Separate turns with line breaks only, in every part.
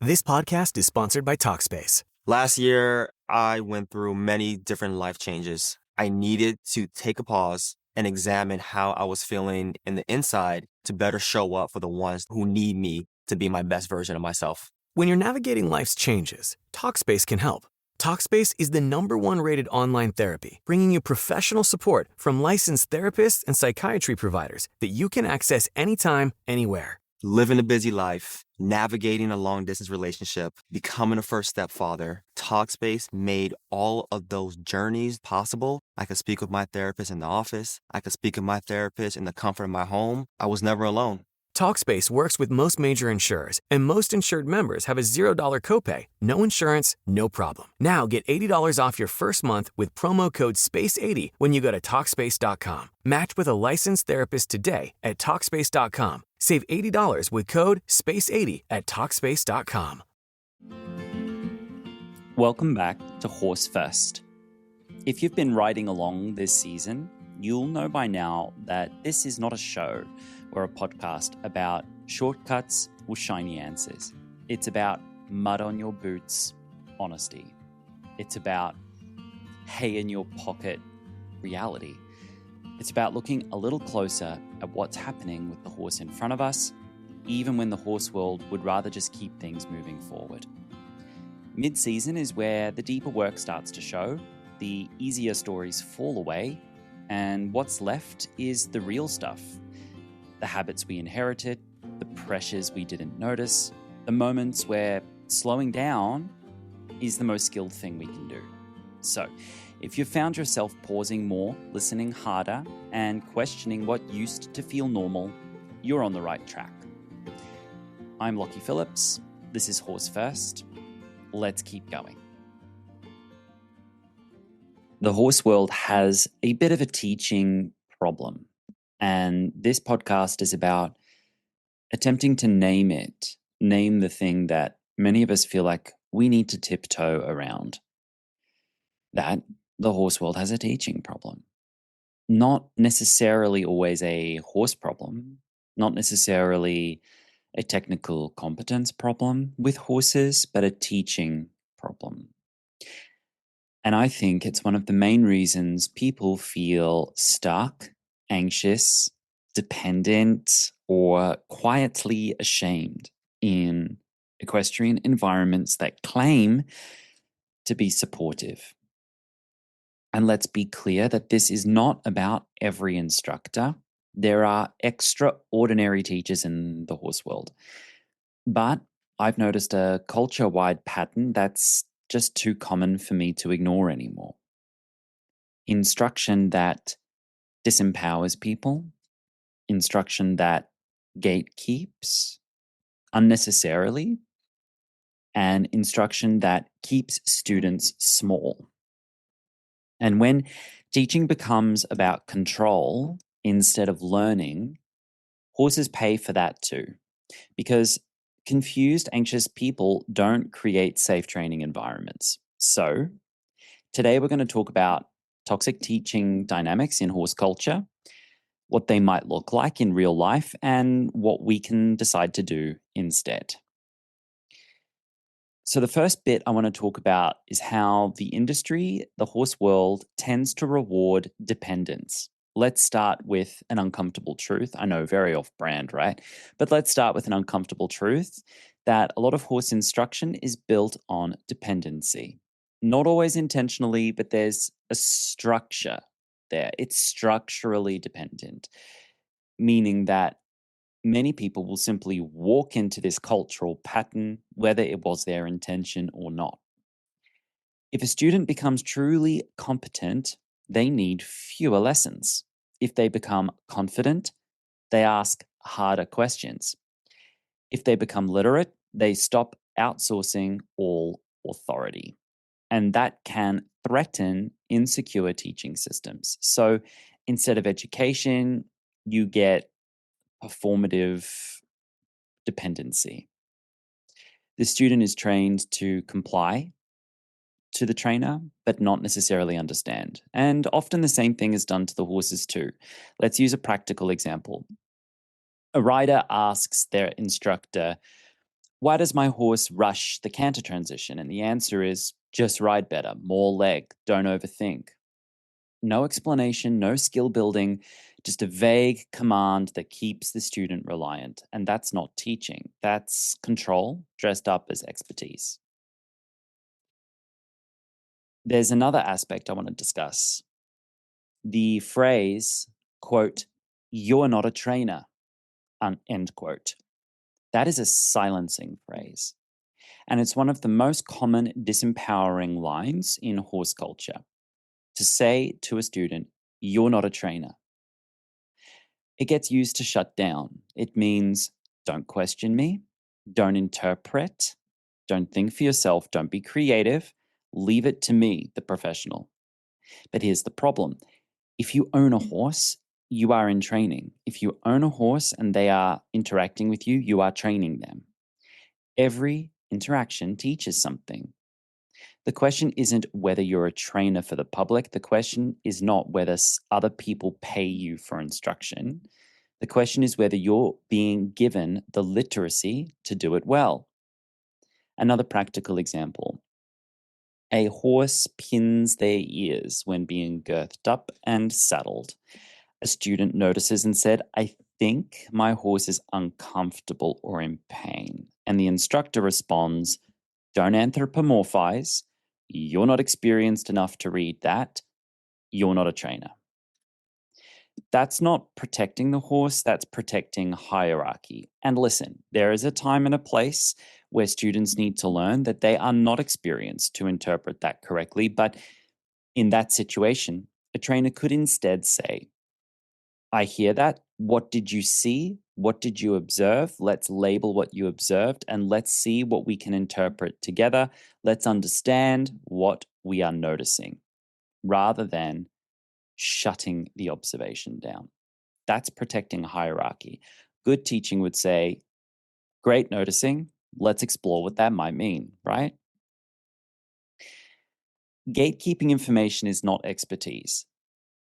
This podcast is sponsored by Talkspace.
Last year, I went through many different life changes. I needed to take a pause and examine how I was feeling in the inside to better show up for the ones who need me to be my best version of myself.
When you're navigating life's changes, Talkspace can help. Talkspace is the #1 rated online therapy, bringing you professional support from licensed therapists and psychiatry providers that you can access anytime, anywhere.
Living a busy life, navigating a long-distance relationship, becoming a first-step father, Talkspace made all of those journeys possible. I could speak with my therapist in the office. I could speak with my therapist in the comfort of my home. I was never alone.
Talkspace works with most major insurers, and most insured members have a $0 copay. No insurance, no problem. Now get $80 off your first month with promo code SPACE80 when you go to Talkspace.com. Match with a licensed therapist today at Talkspace.com. Save $80 with code SPACE80 at Talkspace.com.
Welcome back to Horse First. If you've been riding along this season, you'll know by now that this is not a show or a podcast about shortcuts or shiny answers. It's about mud on your boots honesty. It's about hay in your pocket reality. It's about looking a little closer at what's happening with the horse in front of us, even when the horse world would rather just keep things moving forward. Mid-season is where the deeper work starts to show, the easier stories fall away, and what's left is the real stuff. The habits we inherited, the pressures we didn't notice, the moments where slowing down is the most skilled thing we can do. So, if you've found yourself pausing more, listening harder, and questioning what used to feel normal, you're on the right track. I'm Lockie Phillips. This is Horse First. Let's keep going. The horse world has a bit of a teaching problem. And this podcast is about attempting to name the thing that many of us feel like we need to tiptoe around. That the horse world has a teaching problem. Not necessarily always a horse problem, not necessarily a technical competence problem with horses, but a teaching problem. And I think it's one of the main reasons people feel stuck, anxious, dependent, or quietly ashamed in equestrian environments that claim to be supportive. And let's be clear that this is not about every instructor. There are extraordinary teachers in the horse world. But I've noticed a culture-wide pattern that's just too common for me to ignore anymore. Instruction that disempowers people, instruction that gatekeeps unnecessarily, and instruction that keeps students small. And when teaching becomes about control instead of learning, horses pay for that too. Because confused, anxious people don't create safe training environments. So today we're going to talk about toxic teaching dynamics in horse culture, what they might look like in real life, and what we can decide to do instead. So the first bit I want to talk about is how the industry, the horse world, tends to reward dependence. Let's start with an uncomfortable truth. I know, very off-brand, right? But let's start with an uncomfortable truth that a lot of horse instruction is built on dependency. Not always intentionally, but there's a structure there. It's structurally dependent, meaning that many people will simply walk into this cultural pattern, whether it was their intention or not. If a student becomes truly competent, they need fewer lessons. If they become confident, they ask harder questions. If they become literate, they stop outsourcing all authority. And that can threaten insecure teaching systems. So instead of education, you get performative dependency. The student is trained to comply to the trainer, but not necessarily understand. And often the same thing is done to the horses too. Let's use a practical example. A rider asks their instructor, Why does my horse rush the canter transition? And the answer is just ride better, more leg, don't overthink. No explanation, no skill building, just a vague command that keeps the student reliant. And that's not teaching, that's control dressed up as expertise. There's another aspect I want to discuss. The phrase, quote, "you're not a trainer," end quote. That is a silencing phrase. And it's one of the most common disempowering lines in horse culture. To say to a student, "you're not a trainer." It gets used to shut down. It means don't question me, don't interpret, don't think for yourself, don't be creative, leave it to me, the professional. But here's the problem. If you own a horse, you are in training. If you own a horse and they are interacting with you, you are training them. Every interaction teaches something. The question isn't whether you're a trainer for the public. The question is not whether other people pay you for instruction. The question is whether you're being given the literacy to do it well. Another practical example. A horse pins their ears when being girthed up and saddled. A student notices and said, "I think my horse is uncomfortable or in pain." And the instructor responds, "Don't anthropomorphize. You're not experienced enough to read that. You're not a trainer." That's not protecting the horse, that's protecting hierarchy. And listen, there is a time and a place where students need to learn that they are not experienced to interpret that correctly. But in that situation, a trainer could instead say, "I hear that. What did you see? What did you observe? Let's label what you observed and let's see what we can interpret together. Let's understand what we are noticing," rather than shutting the observation down. That's protecting hierarchy. Good teaching would say, "Great noticing. Let's explore what that might mean," right? Gatekeeping information is not expertise,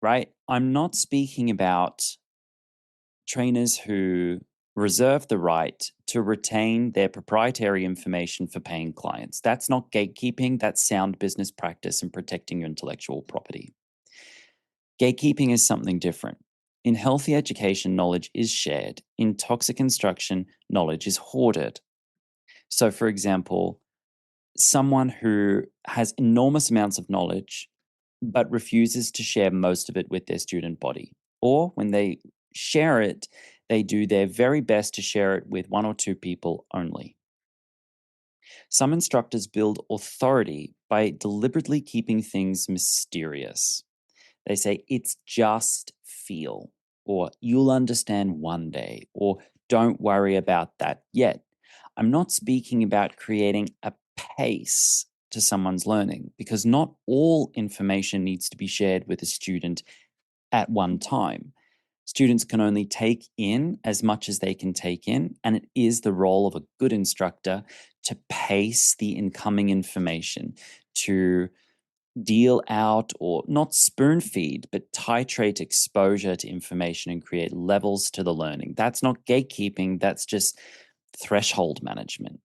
right? I'm not speaking about trainers who reserve the right to retain their proprietary information for paying clients. That's not gatekeeping, that's sound business practice and protecting your intellectual property. Gatekeeping is something different. In healthy education, knowledge is shared. In toxic instruction, knowledge is hoarded. So, for example, someone who has enormous amounts of knowledge but refuses to share most of it with their student body, or when they share it, they do their very best to share it with one or two people only. Some instructors build authority by deliberately keeping things mysterious. They say, "It's just feel," or "you'll understand one day," or "don't worry about that yet." I'm not speaking about creating a pace to someone's learning, because not all information needs to be shared with a student at one time. Students can only take in as much as they can take in, and it is the role of a good instructor to pace the incoming information, to deal out or not spoon feed, but titrate exposure to information and create levels to the learning. That's not gatekeeping, that's just threshold management.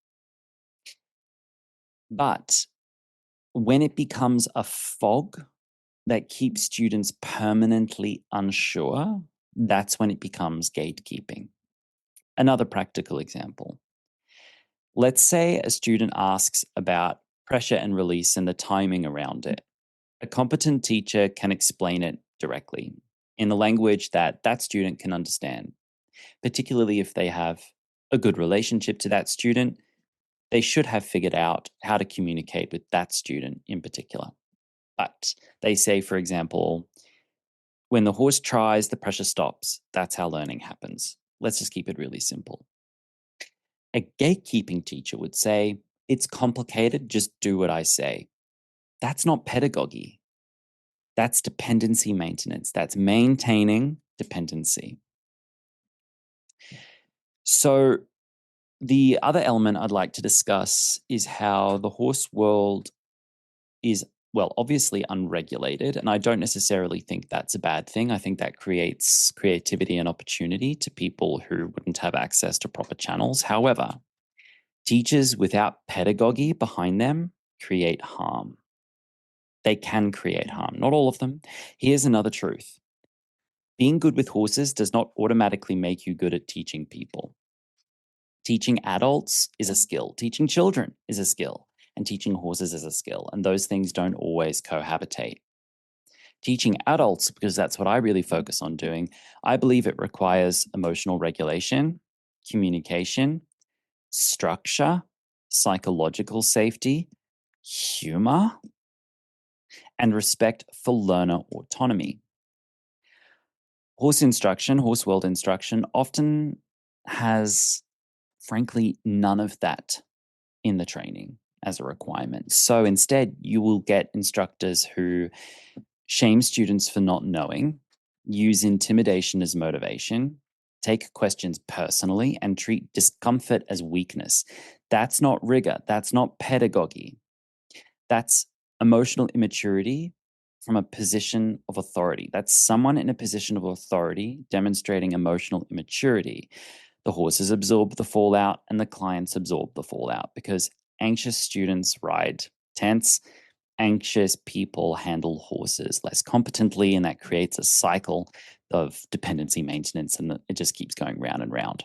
But when it becomes a fog that keeps students permanently unsure, that's when it becomes gatekeeping. Another practical example. Let's say a student asks about pressure and release and the timing around it. A competent teacher can explain it directly in the language that that student can understand, particularly if they have a good relationship to that student. They should have figured out how to communicate with that student in particular. But they say, for example, when the horse tries, the pressure stops. That's how learning happens. Let's just keep it really simple. A gatekeeping teacher would say, "It's complicated, just do what I say." That's not pedagogy. That's dependency maintenance. That's maintaining dependency. So, the other element I'd like to discuss is how the horse world is, well, obviously unregulated. And I don't necessarily think that's a bad thing. I think that creates creativity and opportunity to people who wouldn't have access to proper channels. However, Teachers without pedagogy behind them create harm. They can create harm, not all of them. Here's another truth. Being good with horses does not automatically make you good at teaching people. Teaching adults is a skill. Teaching children is a skill. And teaching horses is a skill. And those things don't always cohabitate. Teaching adults, because that's what I really focus on doing, I believe it requires emotional regulation, communication, structure, psychological safety, humor, and respect for learner autonomy. Horse world instruction often has, frankly, none of that in the training as a requirement. So instead, you will get instructors who shame students for not knowing, use intimidation as motivation, take questions personally, and treat discomfort as weakness. That's not rigor. That's not pedagogy. That's emotional immaturity from a position of authority. That's someone in a position of authority demonstrating emotional immaturity. The horses absorb the fallout and the clients absorb the fallout because anxious students ride tents. Anxious people handle horses less competently, and that creates a cycle of dependency maintenance, and it just keeps going round and round.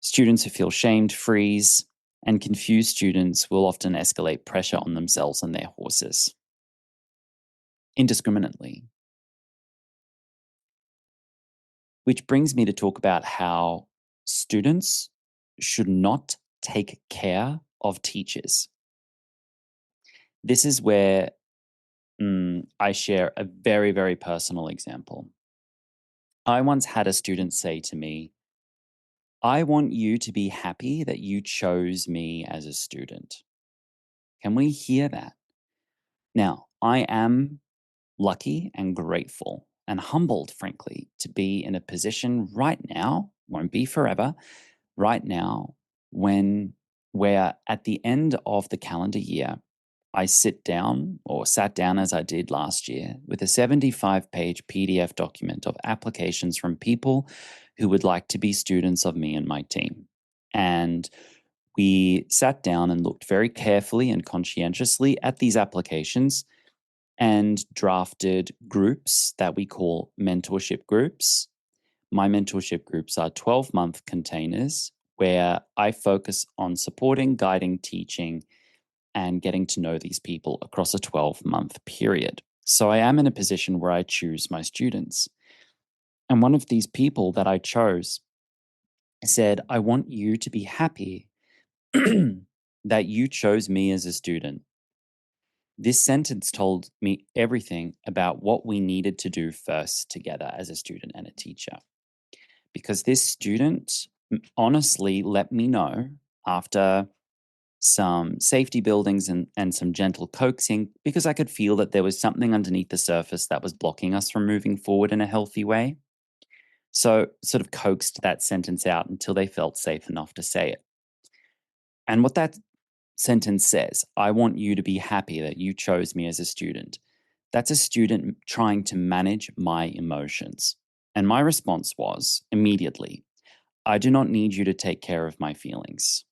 Students who feel shamed freeze, and confused students will often escalate pressure on themselves and their horses indiscriminately. Which brings me to talk about how students should not take care of teachers. This is where I share a very, very personal example. I once had a student say to me, I want you to be happy that you chose me as a student. Can we hear that? Now, I am lucky and grateful and humbled, frankly, to be in a position right now, won't be forever, right now, when we're at the end of the calendar year, I sat down as I did last year with a 75-page PDF document of applications from people who would like to be students of me and my team. And we sat down and looked very carefully and conscientiously at these applications and drafted groups that we call mentorship groups. My mentorship groups are 12-month containers where I focus on supporting, guiding, teaching, and getting to know these people across a 12-month period. So I am in a position where I choose my students. And one of these people that I chose said, I want you to be happy that you chose me as a student. This sentence told me everything about what we needed to do first together as a student and a teacher. Because this student honestly let me know after some safety buildings and some gentle coaxing, because I could feel that there was something underneath the surface that was blocking us from moving forward in a healthy way. So sort of coaxed that sentence out until they felt safe enough to say it. And what that sentence says, I want you to be happy that you chose me as a student. That's a student trying to manage my emotions. And my response was immediately, I do not need you to take care of my feelings.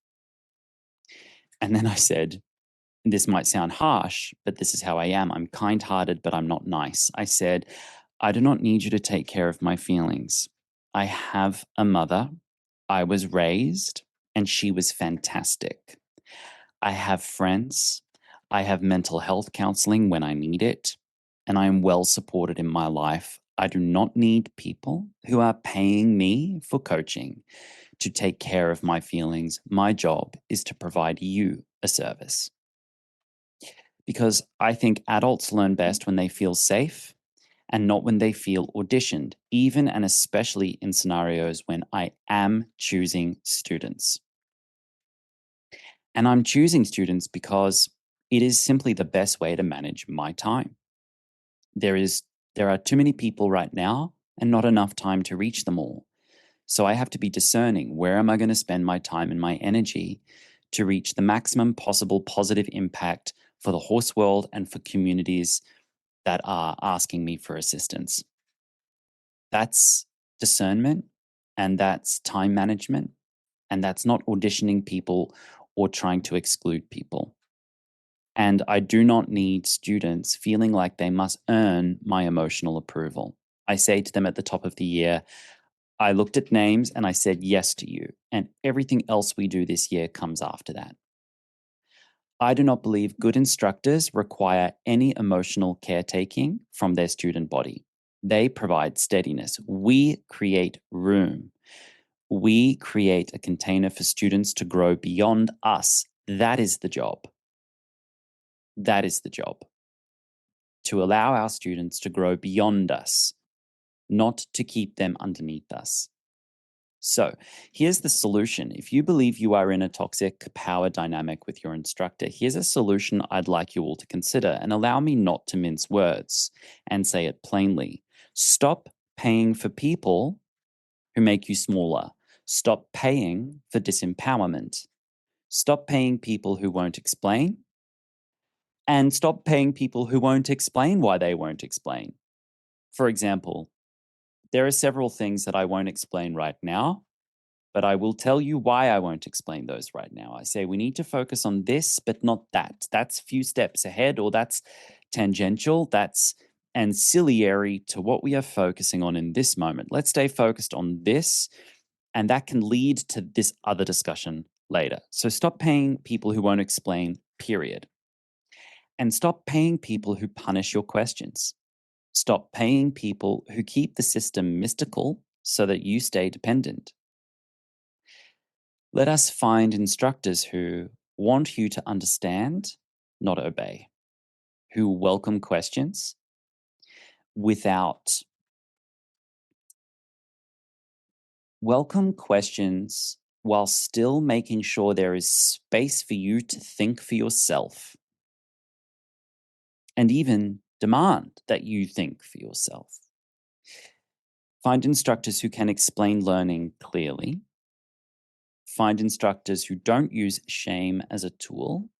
And then I said, this might sound harsh, but this is how I am. I'm kind-hearted, but I'm not nice. I said, I do not need you to take care of my feelings. I have a mother. I was raised, and she was fantastic. I have friends. I have mental health counseling when I need it, and I am well supported in my life. I do not need people who are paying me for coaching to take care of my feelings. My job is to provide you a service. Because I think adults learn best when they feel safe and not when they feel auditioned, even and especially in scenarios when I am choosing students. And I'm choosing students because it is simply the best way to manage my time. There are too many people right now and not enough time to reach them all. So I have to be discerning, where am I going to spend my time and my energy to reach the maximum possible positive impact for the horse world and for communities that are asking me for assistance. That's discernment, and that's time management, and that's not auditioning people or trying to exclude people. And I do not need students feeling like they must earn my emotional approval. I say to them at the top of the year, I looked at names and I said yes to you, and everything else we do this year comes after that. I do not believe good instructors require any emotional caretaking from their student body. They provide steadiness. We create room. We create a container for students to grow beyond us. That is the job. That is the job. To allow our students to grow beyond us, not to keep them underneath us. So here's the solution. If you believe you are in a toxic power dynamic with your instructor, here's a solution I'd like you all to consider, and allow me not to mince words and say it plainly. Stop paying for people who make you smaller. Stop paying for disempowerment. Stop paying people who won't explain. And stop paying people who won't explain why they won't explain. For example, there are several things that I won't explain right now, but I will tell you why I won't explain those right now. I say we need to focus on this, but not that. That's a few steps ahead, or that's tangential. That's ancillary to what we are focusing on in this moment. Let's stay focused on this, and that can lead to this other discussion later. So stop paying people who won't explain, period. And stop paying people who punish your questions. Stop paying people who keep the system mystical so that you stay dependent. Let us find instructors who want you to understand, not obey, who welcome questions without welcome questions while still making sure there is space for you to think for yourself, and even demand that you think for yourself. Find instructors who can explain learning clearly. Find instructors who don't use shame as a tool.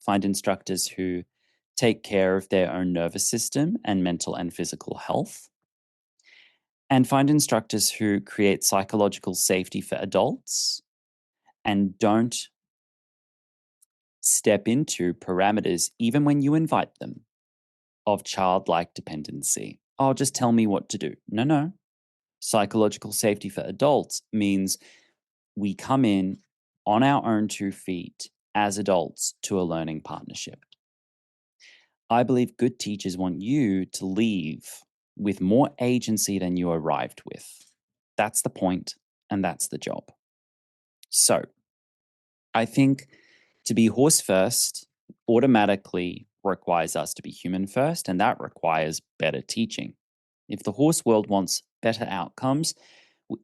Find instructors who take care of their own nervous system and mental and physical health. And find instructors who create psychological safety for adults and don't step into parameters, even when you invite them, of childlike dependency. Oh, just tell me what to do. No. Psychological safety for adults means we come in on our own 2 feet as adults to a learning partnership. I believe good teachers want you to leave with more agency than you arrived with. That's the point, and that's the job. So, I think to be horse first automatically requires us to be human first, and that requires better teaching. If the horse world wants better outcomes,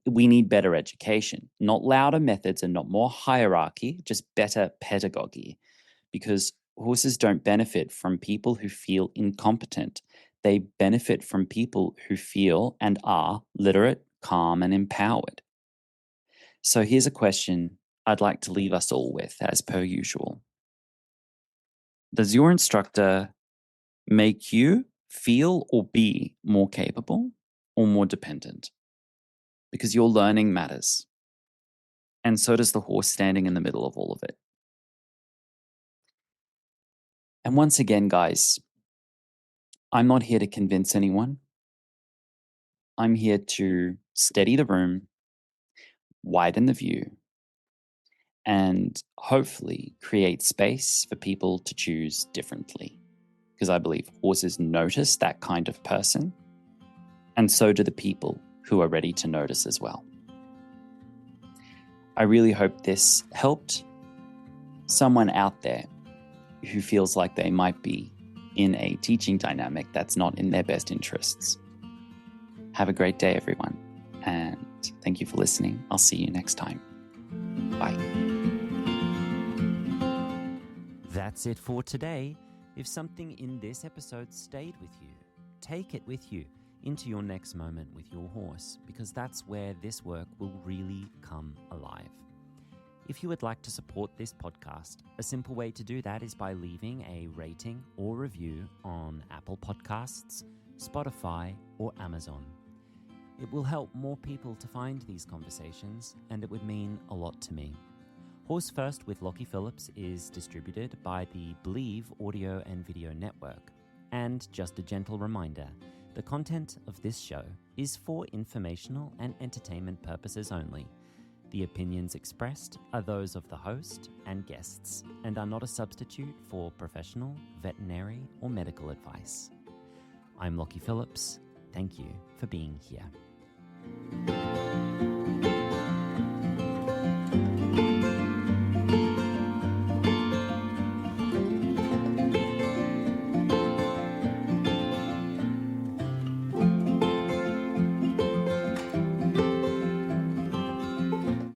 we need better education, not louder methods and not more hierarchy, just better pedagogy. Because horses don't benefit from people who feel incompetent. They benefit from people who feel and are literate, calm, and empowered. So here's a question I'd like to leave us all with, as per usual. Does your instructor make you feel or be more capable or more dependent? Because your learning matters. And so does the horse standing in the middle of all of it. And once again, guys, I'm not here to convince anyone. I'm here to steady the room, widen the view, and hopefully create space for people to choose differently. Because I believe horses notice that kind of person, and so do the people who are ready to notice as well. I really hope this helped someone out there who feels like they might be in a teaching dynamic that's not in their best interests. Have a great day, everyone, and thank you for listening. I'll see you next time. Bye.
That's it for today. If something in this episode stayed with you, take it with you into your next moment with your horse, because that's where this work will really come alive. If you would like to support this podcast, a simple way to do that is by leaving a rating or review on Apple Podcasts, Spotify, or Amazon. It will help more people to find these conversations, and it would mean a lot to me. Horse First with Lockie Phillips is distributed by the Believe Audio and Video Network. And just a gentle reminder, the content of this show is for informational and entertainment purposes only. The opinions expressed are those of the host and guests and are not a substitute for professional, veterinary, or medical advice. I'm Lockie Phillips. Thank you for being here.